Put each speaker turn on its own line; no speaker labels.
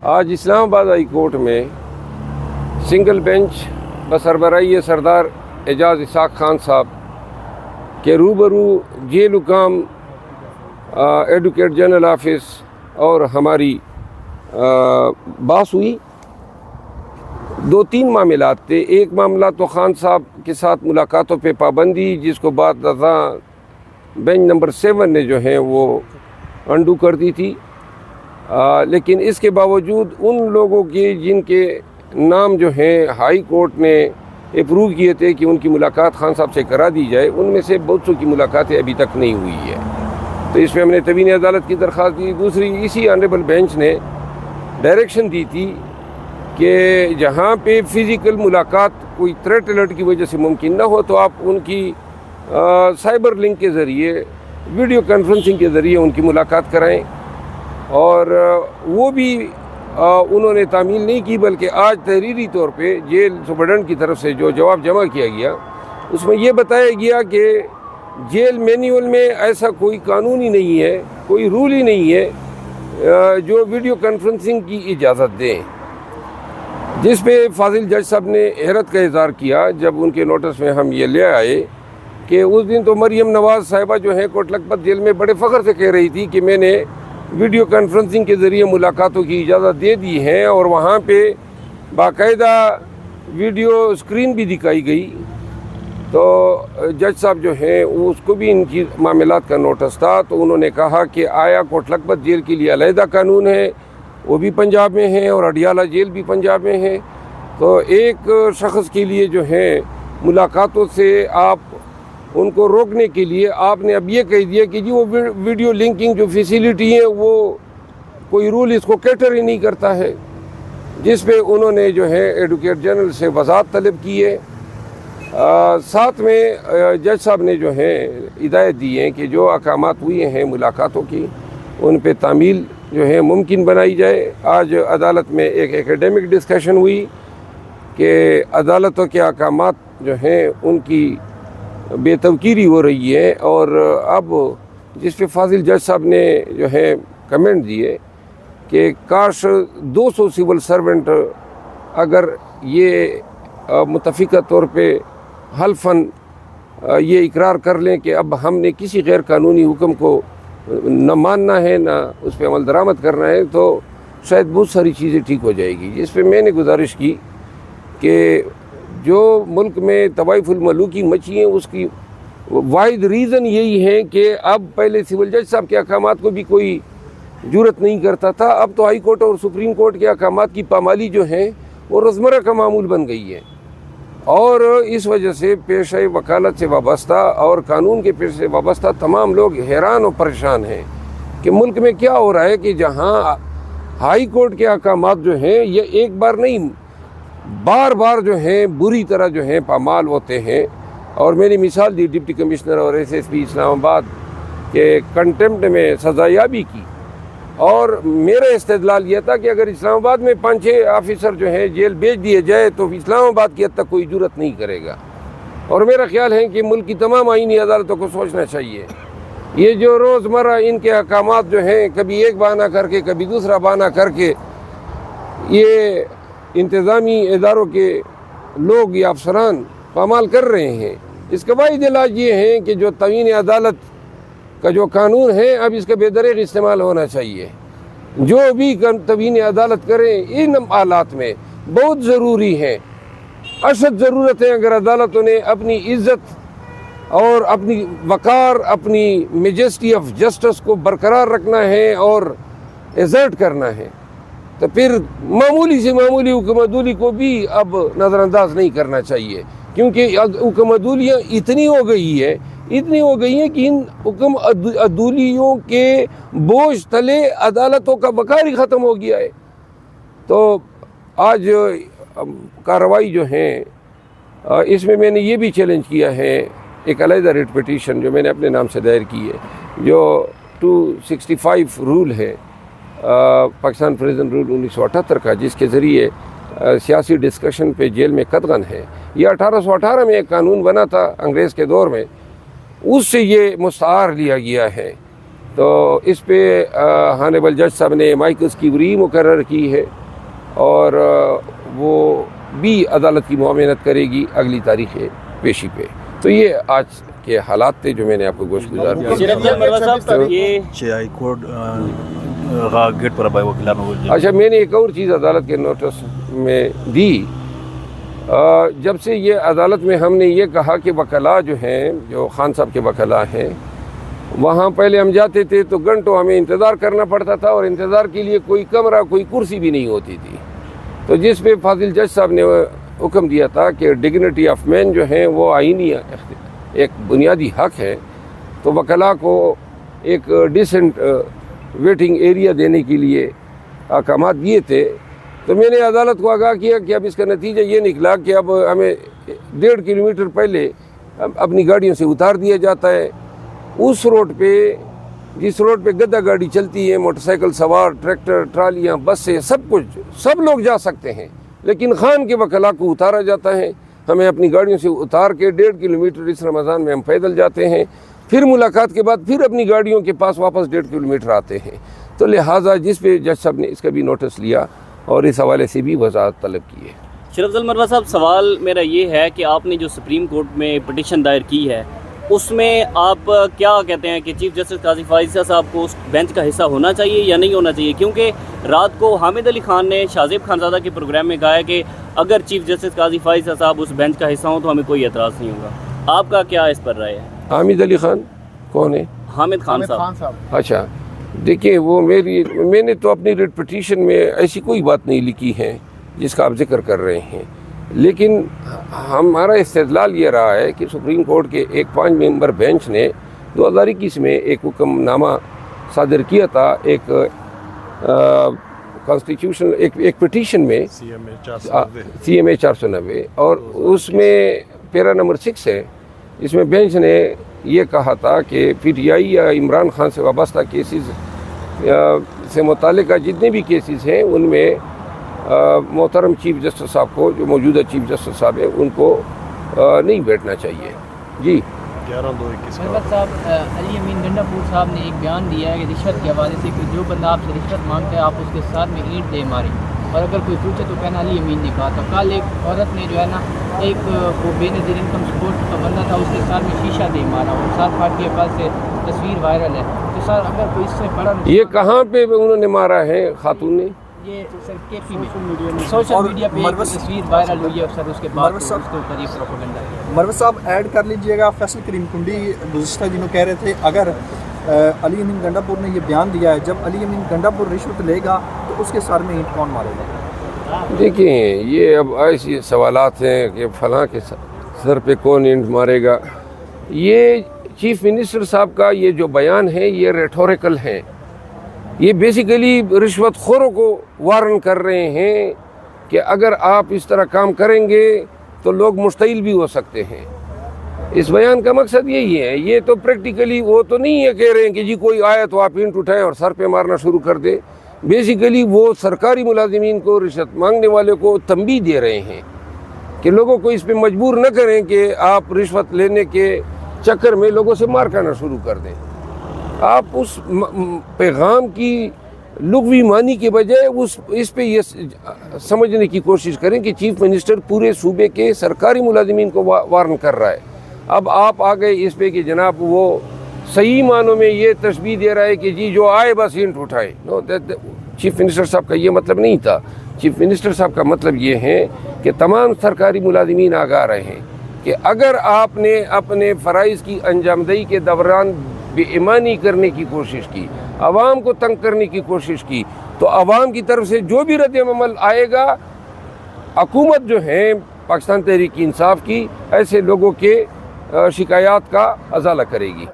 آج اسلام آباد high court میں سنگل بینچ بسربراہی سردار اعجاز اسحاق خان صاحب کے روبرو جیل حکام ایڈوکیٹ جنرل آفس اور ہماری بحث ہوئی۔ 2-3 معاملات تھے۔ ایک معاملہ تو خان صاحب کے ساتھ ملاقاتوں پہ پابندی، جس کو بعد ازاں بینچ نمبر 7 نے جو ہے وہ انڈو کر دی تھی، لیکن اس کے باوجود ان لوگوں کے جن کے نام جو ہیں ہائی کورٹ نے اپروو کیے تھے کہ ان کی ملاقات خان صاحب سے کرا دی جائے، ان میں سے بہت سو کی ملاقاتیں ابھی تک نہیں ہوئی ہے۔ تو اس میں ہم نے تبیین عدالت کی درخواست دی۔ دوسری، اسی آنریبل بینچ نے ڈائریکشن دی تھی کہ جہاں پہ فزیکل ملاقات کوئی تھریٹ الرٹ کی وجہ سے ممکن نہ ہو تو آپ ان کی سائبر لنک کے ذریعے، ویڈیو کانفرنسنگ کے ذریعے ان کی ملاقات کرائیں، اور وہ بھی انہوں نے تعمیل نہیں کی، بلکہ آج تحریری طور پہ جیل سپرڈنٹ کی طرف سے جو جواب جمع کیا گیا اس میں یہ بتایا گیا کہ جیل مینیول میں ایسا کوئی قانون ہی نہیں ہے، کوئی رول ہی نہیں ہے جو ویڈیو کانفرنسنگ کی اجازت دیں، جس پہ فاضل جج صاحب نے حیرت کا اظہار کیا جب ان کے نوٹس میں ہم یہ لے آئے کہ اس دن تو مریم نواز صاحبہ جو ہیں کوٹ لکھپت جیل میں بڑے فخر سے کہہ رہی تھی کہ میں نے ویڈیو کانفرنسنگ کے ذریعے ملاقاتوں کی اجازت دے دی ہے، اور وہاں پہ باقاعدہ ویڈیو اسکرین بھی دکھائی گئی۔ تو جج صاحب جو ہیں اس کو بھی ان کی معاملات کا نوٹس تھا، تو انہوں نے کہا کہ آیا کوٹ لکھپت جیل کے لیے علیحدہ قانون ہے، وہ بھی پنجاب میں ہیں، اور اڈیالہ جیل بھی پنجاب میں ہے، تو ایک شخص کے لیے جو ہے ملاقاتوں سے آپ ان کو روکنے کے لیے آپ نے اب یہ کہہ دیا کہ جی وہ ویڈیو لنکنگ جو فیسیلیٹی ہے وہ کوئی رول اس کو کیٹر ہی نہیں کرتا ہے، جس پہ انہوں نے جو ہے ایڈوکیٹ جنرل سے وضاحت طلب کی ہے۔ ساتھ میں جج صاحب نے جو ہے ہدایت دی ہے کہ جو احکامات ہوئے ہیں ملاقاتوں کی ان پہ تعمیل جو ہے ممکن بنائی جائے۔ آج عدالت میں ایک ایکیڈیمک ڈسکشن ہوئی کہ عدالتوں کے احکامات جو ہیں ان کی بے توقیری ہو رہی ہے، اور اب جس پہ فاضل جج صاحب نے جو ہے کمنٹ دیے کہ کاش 200 سول سرونٹ اگر یہ متفقہ طور پہ حلفاً یہ اقرار کر لیں کہ اب ہم نے کسی غیر قانونی حکم کو نہ ماننا ہے نہ اس پہ عمل درآمد کرنا ہے، تو شاید بہت ساری چیزیں ٹھیک ہو جائے گی۔ جس پہ میں نے گزارش کی کہ جو ملک میں طوائف الملوکی مچی ہیں اس کی واحد ریزن یہی ہے کہ اب پہلے سول جج صاحب کے احکامات کو بھی کوئی جرت نہیں کرتا تھا، اب تو ہائی کورٹ اور سپریم کورٹ کے احکامات کی پامالی جو ہیں وہ روزمرہ کا معمول بن گئی ہے، اور اس وجہ سے پیشہ وکالت سے وابستہ اور قانون کے پیشے سے وابستہ تمام لوگ حیران اور پریشان ہیں کہ ملک میں کیا ہو رہا ہے کہ جہاں ہائی کورٹ کے احکامات جو ہیں یہ ایک بار نہیں بار بار جو ہیں بری طرح جو ہیں پامال ہوتے ہیں۔ اور میں نے مثال دی ڈپٹی کمشنر اور SSP اسلام آباد کے کنٹمپٹ میں سزا یابی کی، اور میرا استدلال یہ تھا کہ اگر اسلام آباد میں 5-6 آفیسر جو ہیں جیل بھیج دیے جائے تو اسلام آباد کی حد تک کوئی جرت نہیں کرے گا، اور میرا خیال ہے کہ ملک کی تمام آئینی عدالتوں کو سوچنا چاہیے۔ یہ جو روزمرہ ان کے احکامات جو ہیں کبھی ایک بہانہ کر کے کبھی دوسرا بہانہ کر کے یہ انتظامی اداروں کے لوگ یا افسران پامال کر رہے ہیں، اس کا واحد علاج یہ ہے کہ جو توہین عدالت کا جو قانون ہے اب اس کا بے دریغ استعمال ہونا چاہیے۔ جو بھی توہین عدالت کریں ان حالات میں بہت ضروری ہے، اشد ضرورت ہے اگر عدالتوں نے اپنی عزت اور اپنی وقار، اپنی میجسٹی آف جسٹس کو برقرار رکھنا ہے اور ایزرٹ کرنا ہے، تو پھر معمولی سے معمولی حکم عدولی کو بھی اب نظر انداز نہیں کرنا چاہیے، کیونکہ حکم عدولیاں اتنی ہو گئی ہے کہ ان حکم عدولیوں کے بوجھ تلے عدالتوں کا وقار ہی ختم ہو گیا ہے۔ تو آج کارروائی جو ہیں اس میں میں نے یہ بھی چیلنج کیا ہے، ایک علیحدہ ریٹ پٹیشن جو میں نے اپنے نام سے دائر کی ہے، جو 265 رول ہے پاکستان پریزن رول 1978 کا، جس کے ذریعے سیاسی ڈسکشن پہ جیل میں قدغن ہے۔ یہ 1818 میں ایک قانون بنا تھا انگریز کے دور میں، اس سے یہ مستعار لیا گیا ہے تو اس پہ ہانیبل جج صاحب نے مائیکلز کی وری مقرر کی ہے اور وہ بھی عدالت کی معاونت کرے گی اگلی تاریخ پیشی پہ. تو یہ آج کے حالات تھے جو میں نے آپ کو گوشت گزار اچھا میں نے ایک اور چیز عدالت کے نوٹس میں دی. جب سے یہ عدالت میں ہم نے یہ کہا کہ وکلاء جو ہیں جو خان صاحب کے وکلاء ہیں وہاں پہلے ہم جاتے تھے تو گھنٹوں ہمیں انتظار کرنا پڑتا تھا اور انتظار کے لیے کوئی کمرہ کوئی کرسی بھی نہیں ہوتی تھی. تو جس پہ فاضل جج صاحب نے حکم دیا تھا کہ ڈگنیٹی آف مین جو ہیں وہ آئینی ایک بنیادی حق ہے تو وکلاء کو ایک ڈیسنٹ ویٹنگ ایریا دینے کے لیے احکامات دیے تھے. تو میں نے عدالت کو آگاہ کیا کہ اب اس کا نتیجہ یہ نکلا کہ اب ہمیں 1.5 کلومیٹر پہلے اپنی گاڑیوں سے اتار دیا جاتا ہے. اس روڈ پہ جس روڈ پہ گدا گاڑی چلتی ہے موٹر سائیکل سوار ٹریکٹر ٹرالیاں بسیں سب لوگ جا سکتے ہیں لیکن خان کے وکلاء کو اتارا جاتا ہے. ہمیں اپنی گاڑیوں سے اتار کے 1.5 کلومیٹر اس رمضان میں ہم پیدل جاتے ہیں پھر ملاقات کے بعد پھر اپنی گاڑیوں کے پاس واپس 1.5 کلومیٹر آتے ہیں. تو لہٰذا جس پہ جج صاحب نے اس کا بھی نوٹس لیا اور اس حوالے سے بھی وضاحت طلب کی ہے.
شریف افضل مروا صاحب سوال میرا یہ ہے کہ آپ نے جو سپریم کورٹ میں پٹیشن دائر کی ہے اس میں آپ کیا کہتے ہیں کہ چیف جسٹس قاضی فائزہ صاحب کو اس بینچ کا حصہ ہونا چاہیے یا نہیں ہونا چاہیے؟ کیونکہ رات کو حامد علی خان نے شاہ زیب خانزادہ کے پروگرام میں کہا ہے کہ اگر چیف جسٹس قاضی فائزہ صاحب اس بینچ کا حصہ ہوں تو ہمیں کوئی اعتراض نہیں ہوگا. آپ کا کیا اس پر رائے ہے؟
حامد علی خان کون ہے؟
حامد خان صاحب.
اچھا دیکھیں وہ میں نے تو اپنی ریٹ پٹیشن میں ایسی کوئی بات نہیں لکھی ہے جس کا آپ ذکر کر رہے ہیں لیکن ہمارا استدلال یہ رہا ہے کہ سپریم کورٹ کے ایک 5 ممبر بینچ نے 2021 میں ایک حکم نامہ صادر کیا تھا ایک کانسٹیٹیوشن ایک پٹیشن میں CMA 490 اور اس میں پیرا نمبر 6 ہے. اس میں بینچ نے یہ کہا تھا کہ PTI یا عمران خان سے وابستہ کیسز سے متعلقہ جتنے بھی کیسز ہیں ان میں محترم چیف جسٹس صاحب کو جو موجودہ چیف جسٹس صاحب ہیں ان کو نہیں بیٹھنا چاہیے. جی
11/2/21 صاحب علی امین گنڈا پور صاحب نے ایک بیان دیا ہے کہ رشوت کے حوالے سے کہ جو بندہ آپ سے رشوت مانگتا ہے آپ اس کے ساتھ میں اینٹ دے ماری اور اگر کوئی پوچھے تو کہنا علی امین نے کہا. تو کل ایک عورت نے جو ہے نا ایک وہ بے نظیر انکم سپورٹ کا بندہ تھا اس کے ساتھ میں شیشہ دے مارا اور 7 کے پاس سے تصویر وائرل ہے. تو سر اگر کوئی اس سے بڑا
یہ کہاں پہ انہوں نے مارا ہے خاتون نے؟
یہ سر KP میں سوشل میڈیا پہ ایک تصویر وائرل ہوئی ہے اور سر اس کے بعد اس کے اوپر یہ پروپیگنڈا ہے.
مروت صاحب ایڈ کر لیجئے گا. فیصل کریم کنڈی گزشتہ دنوں کہہ رہے تھے اگر علی امین گنڈا پور نے یہ بیان دیا ہے جب علی امین گنڈا پور رشوت لے گا تو اس کے سر میں اینٹ کون مارے گا؟
دیکھیں یہ اب ایسی سوالات ہیں کہ فلاں کے سر پہ کون اینٹ مارے گا. یہ چیف منسٹر صاحب کا یہ جو بیان ہے یہ ریٹوریکل ہے. یہ بیسیکلی رشوت خوروں کو وارن کر رہے ہیں کہ اگر آپ اس طرح کام کریں گے تو لوگ مشتعل بھی ہو سکتے ہیں. اس بیان کا مقصد یہی ہے. یہ تو پریکٹیکلی وہ تو نہیں ہے کہہ رہے ہیں کہ جی کوئی آیا تو آپ اینٹ اٹھائیں اور سر پہ مارنا شروع کر دیں. بیسیکلی وہ سرکاری ملازمین کو رشوت مانگنے والے کو تنبیہ دے رہے ہیں کہ لوگوں کو اس پہ مجبور نہ کریں کہ آپ رشوت لینے کے چکر میں لوگوں سے مار کرنا شروع کر دیں. آپ اس پیغام کی لغوی معنی کے بجائے اس پہ یہ سمجھنے کی کوشش کریں کہ چیف منسٹر پورے صوبے کے سرکاری ملازمین کو وارن کر رہا ہے. اب آپ آ گئے اس پہ کہ جناب وہ صحیح معنوں میں یہ تشبیہ دے رہا ہے کہ جی جو آئے بس اینٹ اٹھائے. چیف منسٹر صاحب کا یہ مطلب نہیں تھا. چیف منسٹر صاحب کا مطلب یہ ہے کہ تمام سرکاری ملازمین آگاہ رہے ہیں کہ اگر آپ نے اپنے فرائض کی انجام دہی کے دوران بے ایمانی کرنے کی کوشش کی عوام کو تنگ کرنے کی کوشش کی تو عوام کی طرف سے جو بھی رد عمل آئے گا حکومت جو ہے پاکستان تحریک انصاف کی ایسے لوگوں کے شکایات کا ازالہ کرے گی.